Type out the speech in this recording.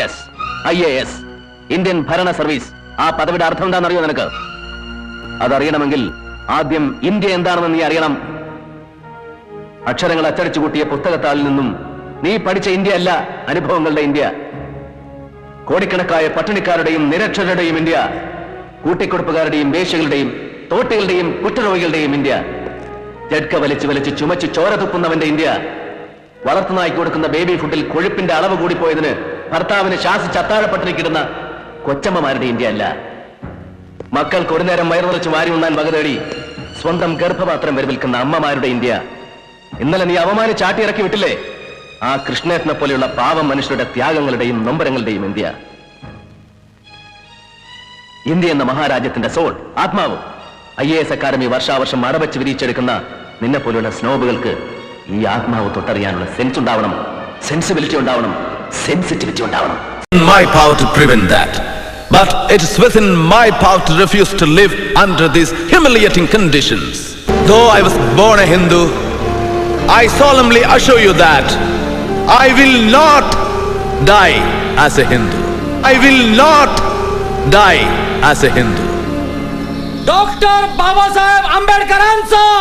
Yes, IAS, Indian ഭരണ service. ആ പദവിയുടെ അർത്ഥം എന്താണെന്നറിയോ നിനക്ക്? അതറിയണമെങ്കിൽ ആദ്യം ഇന്ത്യ എന്താണെന്ന് നീ അറിയണം. അക്ഷരങ്ങൾ അച്ചടിച്ചു കൂട്ടിയ പുസ്തകത്താളിൽ നിന്നും നീ പഠിച്ച ഇന്ത്യ അല്ല അനുഭവങ്ങളുടെ ഇന്ത്യ. കോടിക്കണക്കായ പട്ടിണിക്കാരുടെയും നിരക്ഷരരുടെയും ഇന്ത്യ, കൂട്ടിക്കൊടുപ്പുകാരുടെയും വേശ്യകളുടെയും തോട്ടികളുടെയും കുറ്റരോഗികളുടെയും ഇന്ത്യ, ജഡ്ക വലിച്ചു വലിച്ച് ചുമച്ച് ചോര തുപ്പുന്നവന്റെ ഇന്ത്യ, വളർത്തുനായ്ക്ക് കൊടുക്കുന്ന ബേബി ഫുഡിൽ കൊഴുപ്പിന്റെ അളവ് കൂടിപ്പോയതിന് ഭർത്താവിന് ശാസിച്ച് അത്താഴപ്പട്ടിണിക്കിടുന്ന കൊച്ചമ്മമാരുടെ ഇന്ത്യ അല്ല. മക്കൾക്ക് ഒരു നേരം വയറു നിറച്ച് വാരി ഉണ്ണാൻ വക തേടി സ്വന്തം ഗർഭപാത്രം വരവിൽക്കുന്ന അമ്മമാരുടെ ഇന്ത്യ. ഇന്നലെ നീ അവമാനി ചാട്ടിയിറക്കി വിട്ടില്ലേ ആ കൃഷ്ണേട്ടനെ പോലെയുള്ള പാവം മനുഷ്യരുടെ ത്യാഗങ്ങളുടെയും നൊമ്പരങ്ങളുടെയും ഇന്ത്യ. ഇന്ത്യ എന്ന മഹാരാജ്യത്തിന്റെ സോൾ, ആത്മാവ്. IAS അക്കാദമി വർഷാവർഷം അടവച്ച് വിരിച്ചെടുക്കുന്ന നിന്നെ പോലെയുള്ള സ്നോബുകൾക്ക് ഈ ആത്മാവ് തൊട്ടറിയാനുള്ള സെൻസ് ഉണ്ടാവണം, സെൻസിബിലിറ്റി ഉണ്ടാവണം, സെൻസിറ്റിവിറ്റി ഉണ്ടാവണം. My power to prevent that, but it is within my power to refuse to live under these humiliating conditions. Though I was born a Hindu, I solemnly assure you that I will not die as a Hindu. I will not die as a Hindu. Dr. Baba Saheb Ambedkar answer.